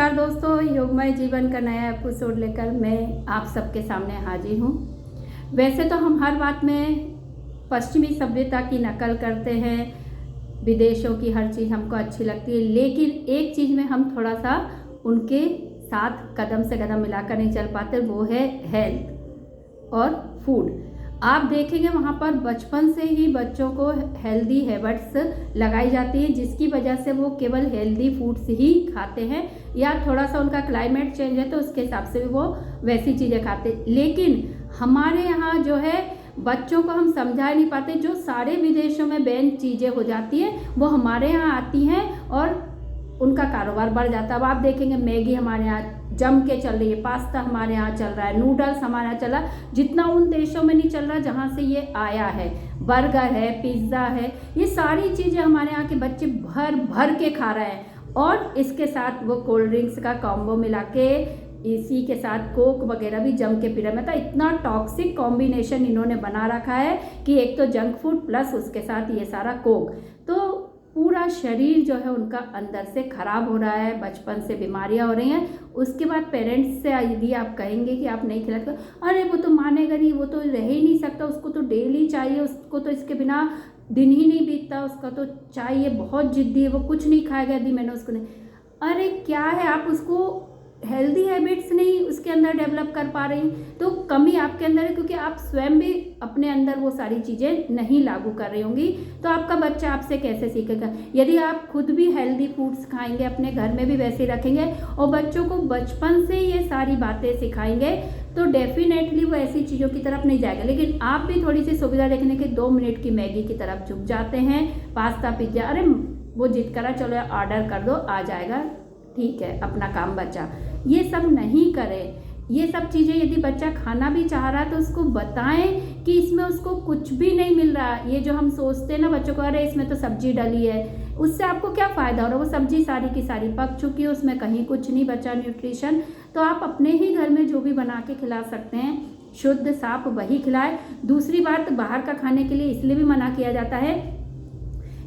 नमस्कार दोस्तों, योगमय जीवन का नया एपिसोड लेकर मैं आप सबके सामने हाजिर हूँ। वैसे तो हम हर बात में पश्चिमी सभ्यता की नकल करते हैं, विदेशों की हर चीज़ हमको अच्छी लगती है, लेकिन एक चीज़ में हम थोड़ा सा उनके साथ कदम से कदम मिलाकर नहीं चल पाते, वो है हेल्थ और फूड। आप देखेंगे वहाँ पर बचपन से ही बच्चों को हेल्दी हैबिट्स लगाई जाती है, जिसकी वजह से वो केवल हेल्दी फूड्स ही खाते हैं, या थोड़ा सा उनका क्लाइमेट चेंज है तो उसके हिसाब से भी वो वैसी चीज़ें खाते हैं। लेकिन हमारे यहाँ जो है बच्चों को हम समझा नहीं पाते, जो सारे विदेशों में बैन चीज़ें हो जाती हैं वो हमारे यहाँ आती हैं और उनका कारोबार बढ़ जाता है। अब आप देखेंगे मैगी हमारे यहाँ जम के चल रही है, पास्ता हमारे यहाँ चल रहा है, नूडल्स हमारे यहाँ चला, जितना उन देशों में नहीं चल रहा जहाँ से ये आया है। बर्गर है, पिज़्ज़ा है, ये सारी चीज़ें हमारे यहाँ के बच्चे भर भर के खा रहे हैं, और इसके साथ वो कोल्ड ड्रिंक्स का कॉम्बो मिला के इसी के साथ कोक वगैरह भी जम के पी रहे। मतलब इतना टॉक्सिक कॉम्बिनेशन इन्होंने बना रखा है कि एक तो जंक फूड प्लस उसके साथ ये सारा कोक, तो पूरा शरीर जो है उनका अंदर से खराब हो रहा है, बचपन से बीमारियां हो रही हैं। उसके बाद पेरेंट्स से यदि आप कहेंगे कि आप नहीं खिलाते, अरे वो तो मानेगा नहीं, वो तो रह ही नहीं सकता, उसको तो डेली चाहिए, उसको तो इसके बिना दिन ही नहीं बीतता, उसका तो चाहिए, बहुत जिद्दी है, वो कुछ नहीं खाएगा यदि मैंने उसको नहीं। अरे क्या है, आप उसको हेल्दी हैबिट्स नहीं उसके अंदर डेवलप कर पा रही, तो कमी आपके अंदर है, क्योंकि आप स्वयं भी अपने अंदर वो सारी चीज़ें नहीं लागू कर रही होंगी। तो आपका बच्चा आपसे कैसे सीखेगा? यदि आप खुद भी हेल्दी फूड्स खाएंगे, अपने घर में भी वैसे रखेंगे और बच्चों को बचपन से ये सारी बातें सिखाएंगे, तो डेफिनेटली वो ऐसी चीज़ों की तरफ नहीं जाएगा। लेकिन आप भी थोड़ी सी सुविधा देखने के 2 मिनट की मैगी की तरफ झुक जाते हैं, पास्ता पिज्ज़ा, अरे वो जिद करा चलो ऑर्डर कर दो आ जाएगा, ठीक है अपना काम बचा। ये सब नहीं करें। ये सब चीज़ें यदि बच्चा खाना भी चाह रहा है तो उसको बताएं कि इसमें उसको कुछ भी नहीं मिल रहा। ये जो हम सोचते हैं ना बच्चों को, अरे इसमें तो सब्जी डली है, उससे आपको क्या फ़ायदा हो रहा है? वो सब्जी सारी की सारी पक चुकी है, उसमें कहीं कुछ नहीं बचा न्यूट्रिशन। तो आप अपने ही घर में जो भी बना के खिला सकते हैं, शुद्ध साफ वही खिलाएं। दूसरी बात, बाहर का खाने के लिए इसलिए भी मना किया जाता है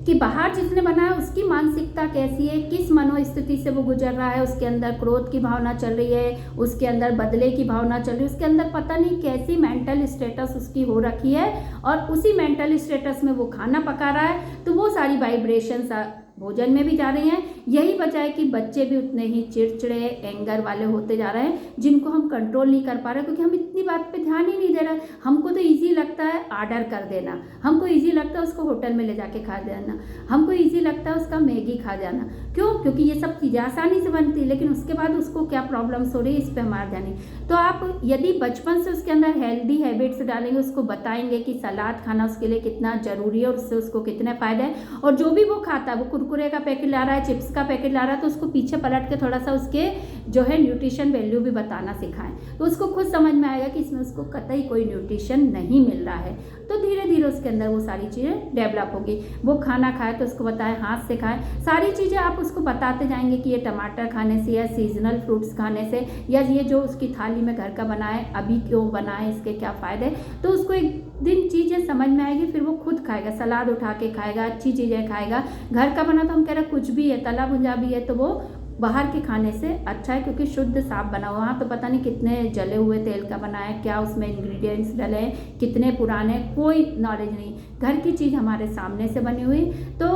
कि बाहर जिसने बनाया उसकी मानसिकता कैसी है, किस मनोस्थिति से वो गुजर रहा है, उसके अंदर क्रोध की भावना चल रही है, उसके अंदर बदले की भावना चल रही है, उसके अंदर पता नहीं कैसी मेंटल स्टेटस उसकी हो रखी है, और उसी मेंटल स्टेटस में वो खाना पका रहा है, तो वो सारी वाइब्रेशंस भोजन में भी जा रही हैं। यही वजह है कि बच्चे भी उतने ही चिड़चिड़े एंगर वाले होते जा रहे हैं, जिनको हम कंट्रोल नहीं कर पा रहे, क्योंकि हम इतनी बात पे ध्यान ही नहीं दे रहे। हमको तो इजी लगता है ऑर्डर कर देना, हमको इजी लगता है उसको होटल में ले जाके खा देना, हमको इजी लगता है उसका मैगी खा जाना। क्यों? क्योंकि ये सब चीज़ें आसानी से बनती है, लेकिन उसके बाद उसको क्या प्रॉब्लम्स हो रही है इस पर हमारा ध्यान नहीं। तो आप यदि बचपन से उसके अंदर हेल्दी हैबिट्स डालेंगे, उसको बताएंगे कि सलाद खाना उसके लिए कितना ज़रूरी है और उससे उसको कितने फ़ायदे हैं, और जो भी वो खाता है, वो कुरकुरे का पैकेट ला रहा है, चिप्स का पैकेट ला रहा है, तो उसको पीछे पलट के थोड़ा सा उसके जो है न्यूट्रिशन वैल्यू भी बताना सिखाएं, तो उसको खुद समझ में आएगा कि इसमें उसको कतई कोई न्यूट्रिशन नहीं मिल रहा है। तो धीरे धीरे उसके अंदर वो सारी चीज़ें डेवलप होगी। वो खाना खाए तो उसको बताएं, हाथ से खाएं, सारी चीज़ें आप उसको बताते जाएंगे कि ये टमाटर खाने से, या सीजनल फ्रूट्स खाने से, या ये जो उसकी थाली में घर का बनाए अभी क्यों बनाए, इसके क्या फ़ायदे, तो उसको एक दिन चीज़ें समझ में आएगी, फिर वो खुद खाएगा, सलाद उठा के खाएगा, अच्छी चीज़ें खाएगा। घर का बना तो हम कह रहे कुछ भी है, तला भुंजा भी है, तो वो बाहर के खाने से अच्छा है, क्योंकि शुद्ध साफ बना हुआ। वहाँ तो पता नहीं कितने जले हुए तेल का बना है, क्या उसमें इंग्रेडिएंट्स डले हैं, कितने पुराने, कोई नॉलेज नहीं। घर की चीज़ हमारे सामने से बनी हुई। तो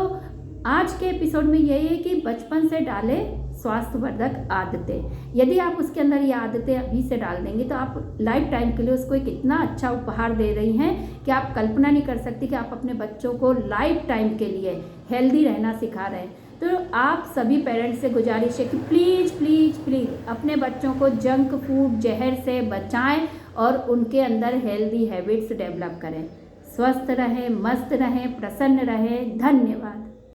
आज के एपिसोड में यही है कि बचपन से डाले स्वास्थ्यवर्धक आदतें। यदि आप उसके अंदर ये आदतें अभी से डाल देंगे तो आप लाइफ टाइम के लिए उसको एक इतना अच्छा उपहार दे रही हैं कि आप कल्पना नहीं कर सकती कि आप अपने बच्चों को लाइफ टाइम के लिए हेल्दी रहना सिखा रहे हैं। तो आप सभी पेरेंट्स से गुजारिश है कि प्लीज़ प्लीज़ प्लीज़ अपने बच्चों को जंक फूड जहर से बचाएं और उनके अंदर हेल्दी हैबिट्स डेवलप करें। स्वस्थ रहें, मस्त रहें, प्रसन्न रहें। धन्यवाद।